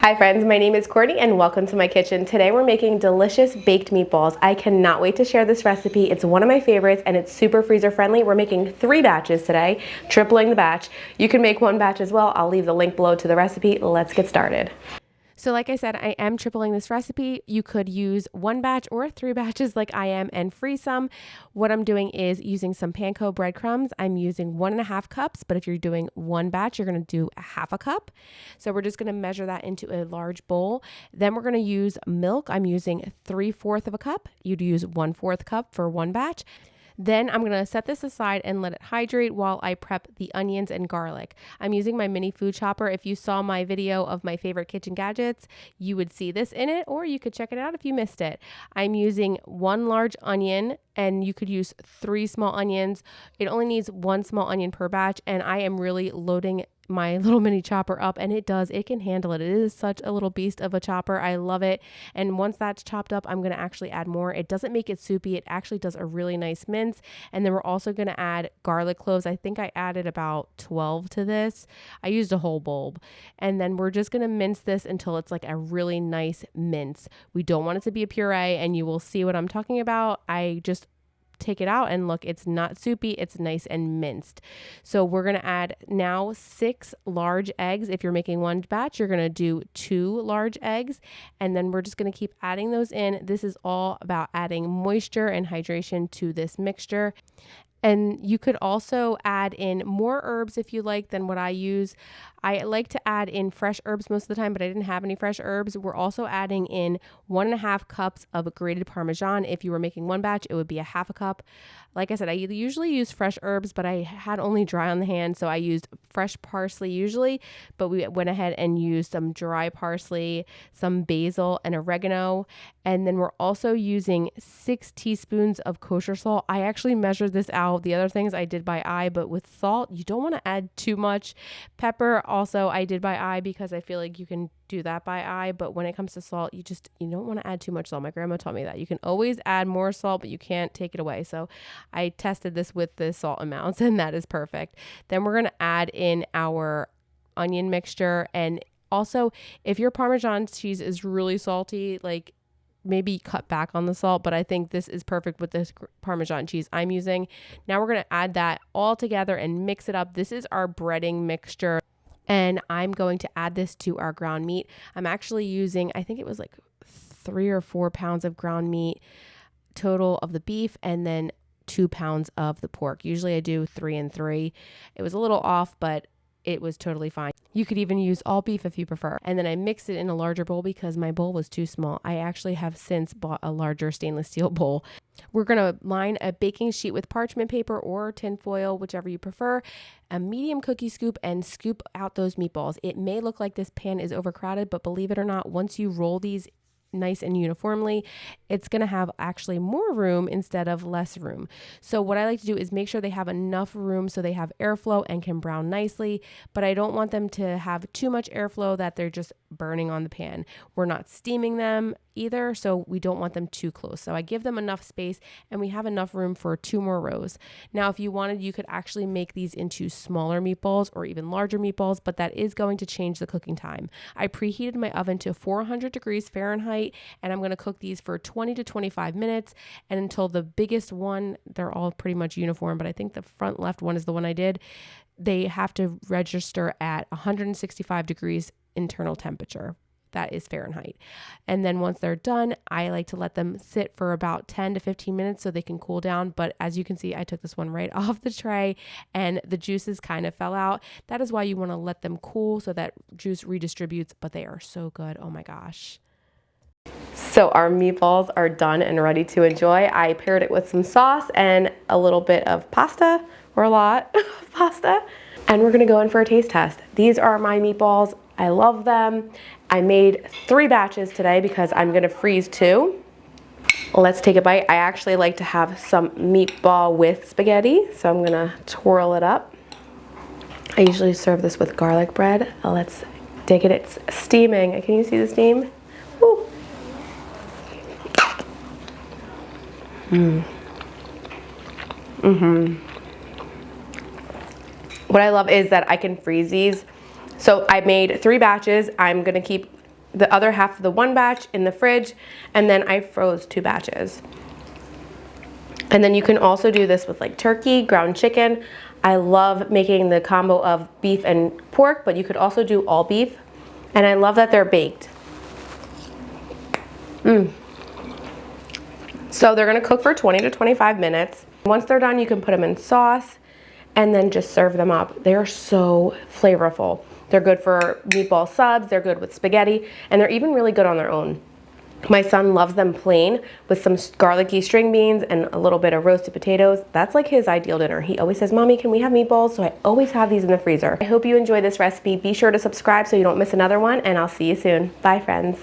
Hi friends, my name is Courtney and welcome to my kitchen. Today we're making delicious baked meatballs. I cannot wait to share this recipe. It's one of my favorites and it's super freezer friendly. We're making 3 batches today, tripling the batch. You can make 1 batch as well. I'll leave the link below to the recipe. Let's get started. So like I said, I am tripling this recipe. You could use 1 batch or 3 batches like I am and freeze some. What I'm doing is using some panko breadcrumbs. I'm using 1.5 cups, but if you're doing 1 batch, you're gonna do 1/2 cup. So we're just gonna measure that into a large bowl. Then we're gonna use milk. I'm using 3/4 of a cup. You'd use 1/4 cup for 1 batch. Then I'm gonna set this aside and let it hydrate while I prep the onions and garlic. I'm using my mini food chopper. If you saw my video of my favorite kitchen gadgets, you would see this in it, or you could check it out if you missed it. I'm using 1 large onion, and you could use 3 small onions. It only needs 1 small onion per batch, and I am really loading my little mini chopper up, and it can handle it. It is such a little beast of a chopper. I love it. And once that's chopped up, I'm going to actually add more. It doesn't make it soupy. It actually does a really nice mince. And then we're also going to add garlic cloves. I think I added about 12 to this. I used a whole bulb. And then we're just going to mince this until it's like a really nice mince. We don't want it to be a puree, and you will see what I'm talking about. I just take it out and look, it's not soupy, it's nice and minced. So we're gonna add now 6 large eggs. If you're making 1 batch, you're gonna do 2 large eggs, and then we're just gonna keep adding those in. This is all about adding moisture and hydration to this mixture. And you could also add in more herbs if you like than what I use. I like to add in fresh herbs most of the time, but I didn't have any fresh herbs. We're also adding in 1.5 cups of grated Parmesan. If you were making 1 batch, it would be 1/2 cup. Like I said, I usually use fresh herbs, but I had only dry on the hand, so I used fresh parsley usually, but we went ahead and used some dry parsley, some basil, and oregano. And then we're also using 6 teaspoons of kosher salt. I actually measured this out. The other things I did by eye, but with salt, you don't want to add too much. Pepper also I did by eye because I feel like you can do that by eye, but when it comes to salt, you don't want to add too much salt. My grandma taught me that. You can always add more salt, but you can't take it away. So I tested this with the salt amounts, and that is perfect. Then we're going to add in our onion mixture. And also, if your Parmesan cheese is really salty, like maybe cut back on the salt, but I think this is perfect with this Parmesan cheese I'm using. Now we're going to add that all together and mix it up. This is our breading mixture, and I'm going to add this to our ground meat. I'm actually using, I think it was like 3 or 4 pounds of ground meat total of the beef, and then 2 pounds of the pork. Usually I do 3 and 3. It was a little off, but it was totally fine. You could even use all beef if you prefer. And then I mixed it in a larger bowl because my bowl was too small. I actually have since bought a larger stainless steel bowl. We're going to line a baking sheet with parchment paper or tin foil, whichever you prefer, a medium cookie scoop, and scoop out those meatballs. It may look like this pan is overcrowded, but believe it or not, once you roll these nice and uniformly, it's going to have actually more room instead of less room. So what I like to do is make sure they have enough room so they have airflow and can brown nicely, but I don't want them to have too much airflow that they're just burning on the pan. We're not steaming them either, so we don't want them too close. So I give them enough space, and we have enough room for 2 more rows. Now, if you wanted, you could actually make these into smaller meatballs or even larger meatballs, but that is going to change the cooking time. I preheated my oven to 400 degrees Fahrenheit, and I'm going to cook these for 20 to 25 minutes, and until the biggest one, they're all pretty much uniform, but I think the front left one is the one I did. They have to register at 165 degrees internal temperature. That is Fahrenheit. And then once they're done, I like to let them sit for about 10 to 15 minutes so they can cool down. But as you can see, I took this one right off the tray and the juices kind of fell out. That is why you want to let them cool so that juice redistributes, but they are so good. Oh my gosh. So our meatballs are done and ready to enjoy. I paired it with some sauce and a little bit of pasta, or a lot of pasta. And we're gonna go in for a taste test. These are my meatballs. I love them. I made 3 batches today because I'm gonna freeze 2. Let's take a bite. I actually like to have some meatball with spaghetti, so I'm gonna twirl it up. I usually serve this with garlic bread. Let's dig it. It's steaming. Can you see the steam? Woo. What I love is that I can freeze these. So I made 3 batches. I'm gonna keep the other half of the one batch in the fridge, and then I froze 2 batches. And then you can also do this with like turkey, ground chicken. I love making the combo of beef and pork, but you could also do all beef. And I love that they're baked. So they're gonna cook for 20 to 25 minutes. Once they're done, you can put them in sauce and then just serve them up. They are so flavorful. They're good for meatball subs, they're good with spaghetti, and they're even really good on their own. My son loves them plain with some garlicky string beans and a little bit of roasted potatoes. That's like his ideal dinner. He always says, "Mommy, can we have meatballs?" So I always have these in the freezer. I hope you enjoy this recipe. Be sure to subscribe so you don't miss another one, and I'll see you soon. Bye, friends.